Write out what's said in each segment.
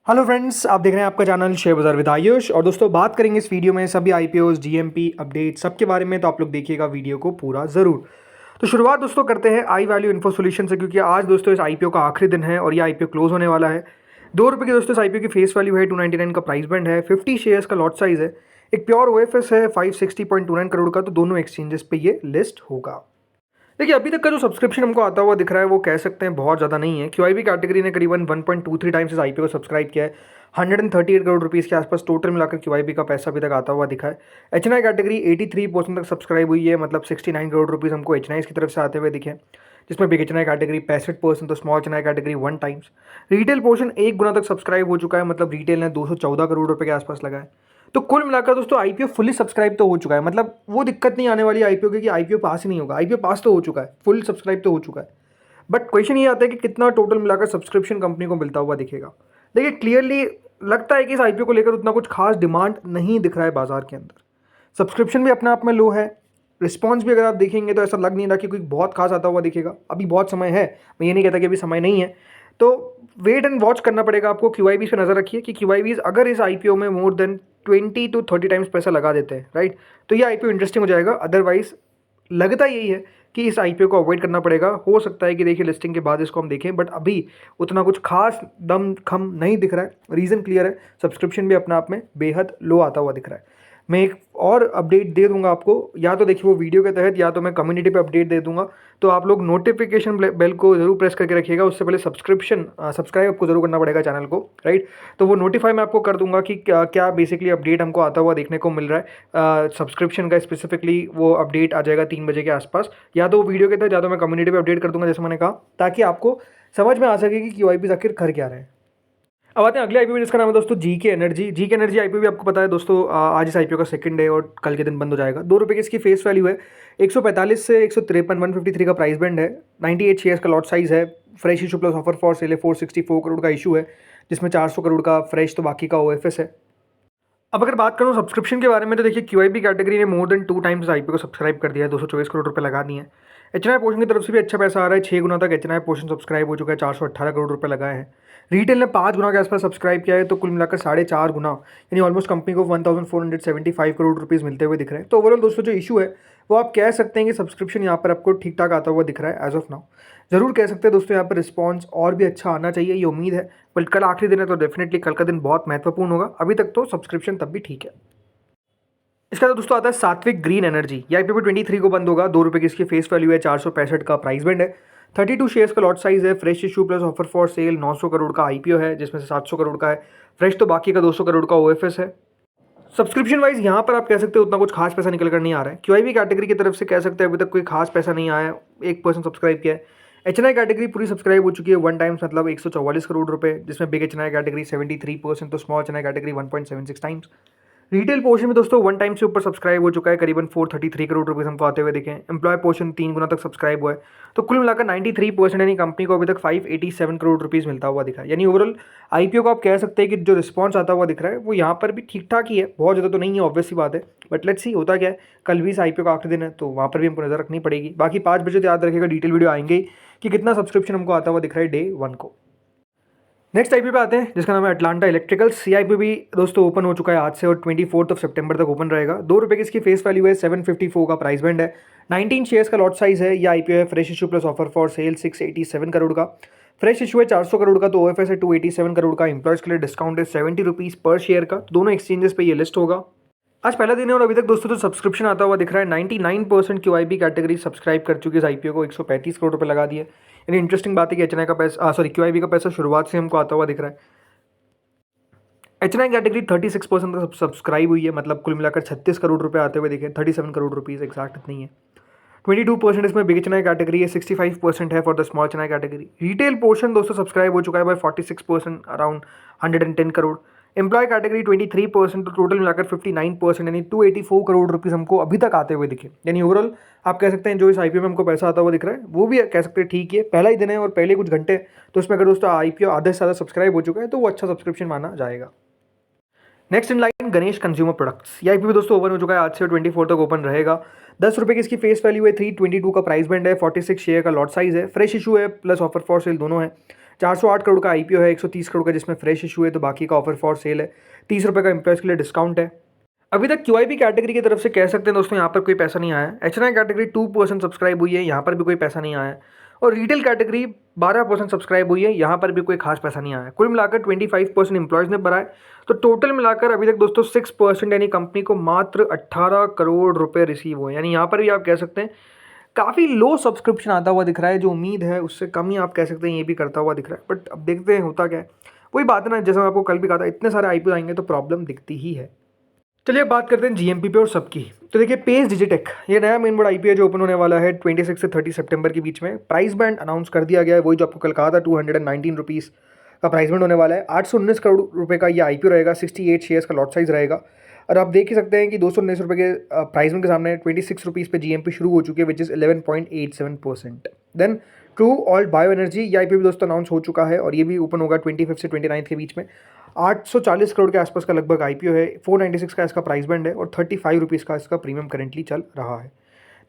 Hello friends, आप देख रहे हैं आपका चैनल शेयर बाजार विद आयुष। और दोस्तों बात करेंगे इस वीडियो में सभी आईपीओस, जीएमपी अपडेट सबके बारे में, तो आप लोग देखिएगा वीडियो को पूरा ज़रूर। तो शुरुआत दोस्तों करते हैं आई वैल्यू इन्फो सोल्यूशन से, क्योंकि आज दोस्तों इस आईपीओ का आखिरी दिन है और ये आईपीओ क्लोज होने वाला है। ₹2 की दोस्तों इस आईपीओ की फेस वैल्यू है, 299 का प्राइस बैंड है, 50 शेयर्स का लॉट साइज है, एक प्योर ओएफएस है 560.29 करोड़ का। तो दोनों एक्सचेंजेस पे ये लिस्ट होगा। देखिए, अभी तक का जो सब्सक्रिप्शन हमको आता हुआ दिख रहा है वो कह सकते हैं बहुत ज़्यादा नहीं है। क्यूआईबी कैटेगरी ने करीबन 1.23 टाइम्स इस आईपीओ को सब्सक्राइब किया है। 138 करोड़ रुपीज़ के आसपास टोटल मिलाकर क्यूआईबी का पैसा अभी तक आता हुआ दिखा है। एचएनआई कैटेगरी 83% तक सब्सक्राइब हुई है, मतलब 69 करोड़ रुपीज़ हमको एचएनआई की तरफ से आते हुए दिखे, जिसमें बिग एचएनआई कैटेगरी 65%, तो small HNI category 1 times. Retail portion 1 गुना तक सब्सक्राइब हो चुका है, मतलब रिटेल ने 214 करोड़ रुपये के आसपास लगाए। तो कुल मिलाकर दोस्तों आईपीओ फुली सब्सक्राइब तो हो चुका है, मतलब वो दिक्कत नहीं आने वाली आईपीओ की कि आईपीओ पास ही नहीं होगा। आईपीओ पास तो हो चुका है, फुल सब्सक्राइब तो हो चुका है। बट क्वेश्चन ये आता है कि कितना टोटल मिलाकर सब्सक्रिप्शन कंपनी को मिलता हुआ दिखेगा। देखिए, क्लियरली लगता है कि इस आईपीओ को लेकर उतना कुछ खास डिमांड नहीं दिख रहा है बाजार के अंदर। सब्सक्रिप्शन भी अपने आप में लो है, रिस्पॉन्स भी अगर आप देखेंगे तो ऐसा लग नहीं रहा कि कोई बहुत खास आता हुआ दिखेगा। अभी बहुत समय है, मैं ये नहीं कहता कि अभी समय नहीं है। तो वेट एंड वॉच करना पड़ेगा आपको। क्यूआईबी पे नज़र रखिए कि क्यूआईबीज अगर इस आईपीओ में मोर देन 20 to 30 टाइम्स पैसा लगा देते हैं, राइट, तो ये आईपीओ इंटरेस्टिंग हो जाएगा। अदरवाइज लगता यही है कि इस आईपीओ को अवॉइड करना पड़ेगा। हो सकता है कि देखिए लिस्टिंग के बाद इसको हम देखें, बट अभी उतना कुछ खास दम खम नहीं दिख रहा है। रीज़न क्लियर है, सब्सक्रिप्शन भी अपने आप में बेहद लो आता हुआ दिख रहा है। मैं एक और अपडेट दे दूंगा आपको, या तो देखिए वो वीडियो के तहत, या तो मैं कम्युनिटी पे अपडेट दे दूंगा। तो आप लोग नोटिफिकेशन बेल को जरूर प्रेस करके रखिएगा। उससे पहले सब्सक्राइब आपको जरूर करना पड़ेगा चैनल को, राइट। तो वो नोटिफाई मैं आपको कर दूंगा कि क्या क्या बेसिकली अपडेट हमको आता हुआ देखने को मिल रहा है। सब्सक्रिप्शन का स्पेसिफिकली वो अपडेट आ जाएगा 3 बजे के आसपास, या तो वो वीडियो के तहत या तो मैं कम्युनिटी पे अपडेट कर दूंगा, जैसे मैंने कहा, ताकि आपको समझ में आ सके कि क्यूआईबी आखिर कर क्या रहे हैं। अब आते हैं अगले आईपीओ जिसका नाम है दोस्तों GK energy. GK energy IPO भी आपको पता है दोस्तों, आज इस आईपीओ का सेकंड है और कल के दिन बंद हो जाएगा। ₹2 की इसकी फेस वैल्यू है, 145 से 153, 153 का प्राइस बैंड है, 98 शेयर्स का लॉट साइज है, fresh issue plus offer for sale है, 464 करोड़ का इशू है, जिसमें 400 करोड़ का फ्रेश, तो बाकी का ओएफएस है। अब अगर बात करूँ सब्सक्रिप्शन के बारे में, तो देखिए क्यूआईबी कैटेगरी ने मोर देन 2 टाइम्स आईपीओ को सब्सक्राइब कर दिया है, 224 करोड़ रुपये लगा दिए हैं। एचएनआई पोर्शन की तरफ से भी अच्छा पैसा आ रहा है, 6 गुना तक एचएनआई पोर्शन सब्सक्राइब हो चुका है, 418 करोड़ रुपये लगाए हैं। रिटेल ने 5 गुना के आसपास सब्सक्राइब किया है, तो कुल मिलाकर 4.5 गुना, यानी ऑलमोस्ट कंपनी को 1475 करोड़ रुपीज़ मिलते हुए दिख रहे हैं। तो ओवरऑल दोस्तों जो इशू है वो आप कह सकते हैं कि सब्सक्रिप्शन यहाँ पर आपको ठीक ठाक आता हुआ दिख रहा है एज ऑफ नाउ। जरूर कह सकते हैं दोस्तों यहाँ पर रिस्पॉन्स और भी अच्छा आना चाहिए, ये उम्मीद है। बट कल आखिरी दिन है, तो डेफिनेटली कल का दिन बहुत महत्वपूर्ण होगा। अभी तक तो सब्सक्रिप्शन तब भी ठीक है। इसका तो दोस्तों आता है सात्विक ग्रीन एनर्जी। ये आईपीओ 23 को बंद होगा। ₹2 की इसकी फेस वैल्यू है, 465 का प्राइस बैंड है, 32 शेयर्स का लॉट साइज है, fresh issue plus offer for sale 900 crore का आईपीओ है, जिसमें से 700 करोड़ का है फ्रेश, तो बाकी का 200 करोड़ का ओएफएस है। सब्सक्रिप्शन वाइज यहाँ पर आप कह सकते हो उतना कुछ खास पैसा निकल कर नहीं आ रहा है। क्यूआईबी कैटेगरी की तरफ से कह सकते हैं अभी तक कोई खास पैसा नहीं आया है, 1% सब्सक्राइब किया है। एचएनआई कैटेगरी पूरी सब्सक्राइब हो चुकी है 1 टाइम्स, मतलब 144 करोड़ रुपए, जिसमें बिग एचएनआई कैटेगरी 73%, तो small HNI category 1.76 times. Retail portion में दोस्तों 1 टाइम से ऊपर सब्सक्राइब हो चुका है, करीबन 433 करोड़ रुपीज़ हमको आते हुए दिखे। एम्प्लॉय पोर्शन 3 गुना तक सब्सक्राइब हुआ है, तो कुल मिलाकर 93%, यानी कंपनी को अभी तक 587 करोड़ रुपीज़ मिलता हुआ दिखा है। यानी ओवरऑल आईपीओ को आप कह सकते हैं कि जो रिस्पॉन्स आता हुआ दिख रहा है वो यहाँ पर भी ठीक ठाक ही है, बहुत ज़्यादा तो नहीं है, ऑब्वियस सी बात है। बट लेट्स सी होता क्या है। कल भी इस आईपीओ का आखिरी दिन है, तो वहाँ पर भी हमको नजर रखनी पड़ेगी। बाकी 5 बजे तो याद रखेगा, डिटेल वीडियो आएंगे ही कि कितना सब्सक्रिप्शन हमको आता हुआ दिख रहा है डे 1 को। नेक्स्ट आईपीओ पे आते हैं जिसका नाम है अटलांटा इलेक्ट्रिकल्स। ये आईपीओ भी दोस्तों ओपन हो चुका है आज से और 24 सितंबर तक ओपन रहेगा। ₹2 की इसकी फेस वैल्यू है, 754 का प्राइस बैंड है, 19 शेयर्स का लॉट साइज है। ये आईपीओ है fresh issue plus offer for sale 687 crore का, फ्रेश इशू है 400 करोड़ का, तो ओएफएस है 287 करोड़ का। एम्प्लॉयज के लिए डिस्काउंट है ₹70 पर शेयर का। दोनों एक्सचेंजेस पे ये लिस्ट होगा। आज पहला दिन है और अभी तक दोस्तों तो सब्सक्रिप्शन आता हुआ दिख रहा है। 99% क्यूआईबी कैटेगरी सब्सक्राइब कर चुकी है इस आईपीओ को, 135 करोड़ रुपए लगा दिए। यानी इंटरेस्टिंग बात है कि एचएनआई का पैसा, सॉरी, क्यूआईबी का पैसा शुरुआत से हमको आता हुआ दिख रहा है। एचएनआई कैटेगरी 36% तक सब्सक्राइब हुई है, मतलब कुल मिलाकर 36 करोड़ रुपए आते हुए दिखे, 37 करोड़ रुपीज़ एग्जैक्ट इतनी है। 22% इसमें बिग एचएनआई कैटेगरी है, 65% है for the small HNI category. Retail portion दोस्तों सब्सक्राइब हो चुका है by 46%, around 110 crore. Employ category 23%, तो टोटल मिलाकर 59%, यानी 284 करोड़ रुपीज़ हमको अभी तक आते हुए दिखे। यानी ओवरऑल आप कह सकते हैं जो इस आईपीओ में हमको पैसा आता हुआ दिख रहा है वो भी कह सकते हैं ठीक है। पहला ही दिन है और पहले कुछ घंटे, तो उसमें अगर दोस्तों आईपीओ आधे से ज़्यादा सब्सक्राइब हो चुका है तो वो अच्छा सब्सक्रिप्शन माना जाएगा। Next in line Ganesh consumer products. ये आईपीओ दोस्तों ओपन हो चुका है आज से, 24 तक ओपन रहेगा। ₹10 की इसकी फेस वैल्यू है, 322 का प्राइस बैंड है, 46 शेयर का लॉट साइज है, फ्रेश इशू है प्लस ऑफर फॉर सेल दोनों है। 408 करोड़ का IPO है, 130 करोड़ का जिसमें फ्रेश इशू है, तो बाकी का ऑफर फॉर सेल है। 30 रुपये का एम्प्लॉयज़ के लिए डिस्काउंट है। अभी तक QIB कैटेगरी की तरफ से कह सकते हैं दोस्तों यहाँ पर कोई पैसा नहीं आया है। HNI कैटेगरी 2% सब्सक्राइब हुई है, यहाँ पर भी कोई पैसा नहीं आया है। और रिटेल कैटेगरी 12% सब्सक्राइब हुई है, यहाँ पर भी कोई खास पैसा नहीं आया है। कुल मिलाकर 25% एम्प्लॉयज़ ने भरा है। तो टोटल मिलाकर अभी तक दोस्तों 6% यानी कंपनी को मात्र 18 करोड़ रुपए रिसीव हुए। यानी यहाँ पर भी आप कह सकते हैं काफ़ी लो सब्सक्रिप्शन आता हुआ दिख रहा है, जो उम्मीद है उससे कम ही आप कह सकते हैं ये भी करता हुआ दिख रहा है। बट अब देखते हैं होता क्या है। वही बात है ना, जैसे मैं आपको कल भी कहा था, इतने सारे IPO आएंगे तो प्रॉब्लम दिखती ही है। चलिए अब बात करते हैं GMP पे और सबकी। तो देखिए पेस डिजिटेक ये नया मेन बोर्ड IPO है जो ओपन होने वाला है 26 से 30 सितंबर के बीच में। प्राइस बैंड अनाउंस कर दिया गया है, वही जो आपको कल कहा था 219 रुपीज़ का प्राइस बैंड होने वाला है। 819 करोड़ रुपए का ये IPO रहेगा, 68 शेयर्स का लॉट साइज रहेगा। और आप देख ही सकते हैं कि 219 रुपये के प्राइस बैंड के सामने 26 रुपीज़ पे GMP शुरू हो चुकी है, which is 11.87%। Then True Alt Bio Energy ये IPO भी दोस्तों अनाउंस हो चुका है और ये भी ओपन होगा 25 से 29 के बीच में। 840 करोड़ के आसपास का लगभग IPO है, 496 का इसका प्राइस बैंड है और 35 रुपीज़ का इसका प्रीमियम करेंटली चल रहा है।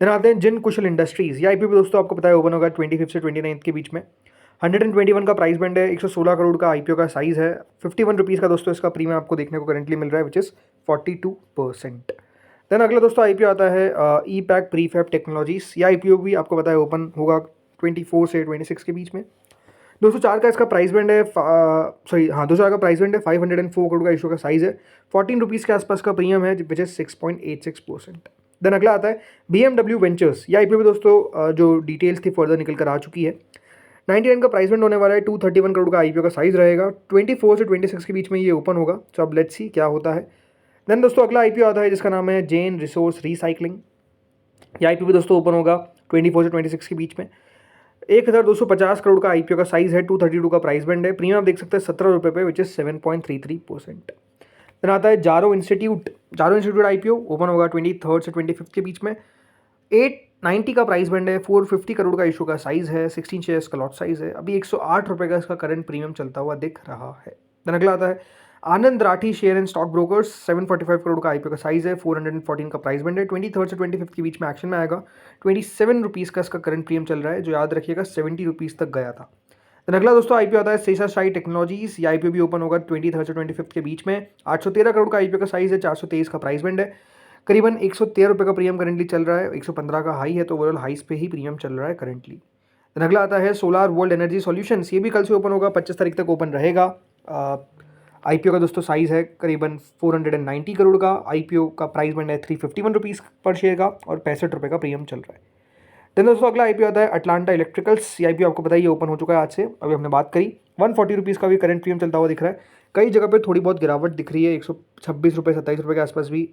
देन आते हैं जिन कुशल इंडस्ट्रीज़ ये IPO भी दोस्तों आपको पता है ओपन होगा 25 से 29 के बीच में। 121 का प्राइस बैंड है, 116 करोड़ का IPO का साइज़ है, 51 रुपीज़ का दोस्तों इसका प्रीमियम आपको देखने को करेंटली मिल रहा है, विच इज़ 42%। देन अगला दोस्तों IPO आता है E-Pack प्रीफैब टेक्नोलॉजीज़। यह IPO भी आपको पता है ओपन होगा 24 से 26 के बीच में। 204 का इसका प्राइस बैंड है, 204 का प्राइस बैंड है, 504 करोड़ का इशू का साइज़ है, 14 रुपीज़ के आसपास का प्रीमियम है, विच इज़ 6.86%। देन अगला आता है BMW वेंचर्स। यह IPO भी दोस्तों जो डिटेल्स थी फर्दर निकल कर आ चुकी है। 99 का प्राइस बैंड होने वाला है, 231 करोड़ का IPO का साइज़ रहेगा, 24 से 26 के बीच में ये ओपन होगा। तो अब लेट्स सी क्या होता है। देन दोस्तों अगला IPO आता है जिसका नाम है जैन रिसोर्स रिसाइकलिंग। यह IPO भी दोस्तों ओपन होगा 24 से 26 के बीच में। 1250 करोड़ का IPO का साइज़ है, 232 का प्राइस बैंड है, प्रीमियम आप देख सकते हैं 17 रुपये पे, विच इज़ 7.33%। देन आता है जारो इंस्टीट्यूट। जारो इंस्टीट्यूट IPO ओपन होगा 23 से 25 के बीच में। 890 का प्राइस बैंड है, 450 करोड़ का इशू का साइज़ है, 16 शेयर्स का लॉट साइज़ है, अभी 108 रुपये का इसका करंट प्रीमियम चलता हुआ दिख रहा है। देन अगला आता है Anand Rathi share and stock brokers. 745 crore का IPO का साइज़ है, 414 का प्राइस बैंड है, 23 से 25 के बीच में एक्शन में आएगा। 27 रुपीज़ का इसका करंट प्रीमियम चल रहा है, जो याद रखिएगा 70 रुपीज़ तक गया था। देन अगला दोस्तों IPO आता है शेषाशाही टेक्नोलॉजीज़। ये IPO भी ओपन होगा 23 से 25 के बीच में। 813 करोड़ का IPO का साइज़ है, 423 का प्राइस बैंड है, करीबन 113 रुपये का प्रीमियम करेंटली चल रहा है, 115 का हाई है, तो ओवरऑल हाइस पे ही प्रीमियम चल रहा है करेंटली। देन अगला आता है सोलार वर्ल्ड एनर्जी सॉल्यूशंस। ये भी कल से ओपन होगा, 25 तारीख तक ओपन रहेगा। IPO का दोस्तों साइज़ है करीबन 490 करोड़ का, IPO का प्राइस बैंड है 351 रुपीज़ पर शेयर का और 65 रुपये का प्रीमियम चल रहा है। देन दोस्तों अगला IPO आता है अटलांटा इलेक्ट्रिकल्स। ये IPO आपको पता है ये ओपन हो चुका है आज से, अभी हमने बात करी। 140 रुपीज़ का भी करंट प्रीमियम चलता हुआ दिख रहा है। कई जगह पे थोड़ी बहुत गिरावट दिख रही है, 126 रुपये 27 रुपये के आसपास भी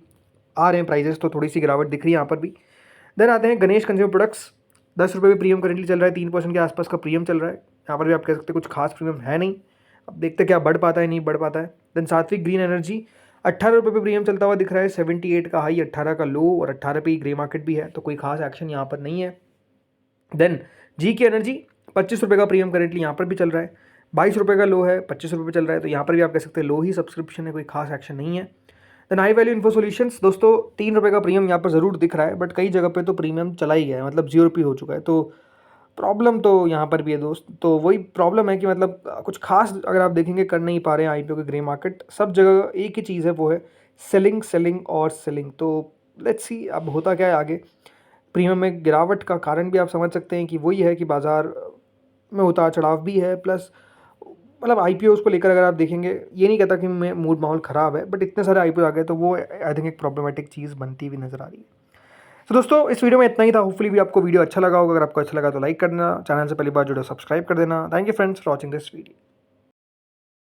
आ रहे हैं प्राइजेस, तो थोड़ी सी गिरावट दिख रही है यहाँ पर भी। देन आते हैं गणेश कंज्यूमर प्रोडक्ट्स। 10 रुपये पे प्रीमियम करेंटली चल रहा है, 3% के आसपास का प्रीमियम चल रहा है। यहाँ पर भी आप कह सकते हैं कुछ खास प्रीमियम है नहीं, अब देखते क्या बढ़ पाता है नहीं बढ़ पाता है। देन सात्विक ग्रीन एनर्जी 18 रुपये पे प्रीमियम चलता हुआ दिख रहा है, 78 का हाई, 18 का लो और 18 पे ही ग्रे मार्केट भी है, तो कोई खास एक्शन यहाँ पर नहीं है। देन GK एनर्जी 25 रुपये का प्रीमियम करेंटली यहाँ पर भी चल रहा है, 22 रुपये का लो है, 25 रुपये पे चल रहा है, तो यहाँ पर भी आप कह सकते हैं लो ही सब्सक्रिप्शन है, कोई खास एक्शन नहीं है। Then high value info solutions दोस्तों 3 रुपये का प्रीमियम यहाँ पर ज़रूर दिख रहा है, बट कई जगह पे तो प्रीमियम चला ही गया है, मतलब 0 रुपये हो चुका है, तो प्रॉब्लम तो यहाँ पर भी है दोस्त। तो वही प्रॉब्लम है कि मतलब कुछ खास अगर आप देखेंगे कर नहीं पा रहे हैं IPO के ग्रे मार्केट, सब जगह एक ही चीज़ है, वो है सेलिंग सेलिंग और सेलिंग। तो लेट्स सी अब होता क्या है आगे। प्रीमियम में गिरावट का कारण भी आप समझ सकते हैं कि वही है कि बाज़ार में उतार चढ़ाव भी है, प्लस मतलब IPOs को लेकर अगर आप देखेंगे, ये नहीं कहता कि मूड माहौल ख़राब है, बट इतने सारे IPO आ गए तो वो आई थिंक एक प्रॉब्लमेटिक चीज़ बनती हुई नज़र आ रही है। तो दोस्तों इस वीडियो में इतना ही था, होपफुली भी आपको वीडियो अच्छा लगा होगा। अगर आपको अच्छा लगा तो लाइक कर देना, चैनल से पहली बार जुड़े सब्सक्राइब कर देना। Thank you friends for watching this video.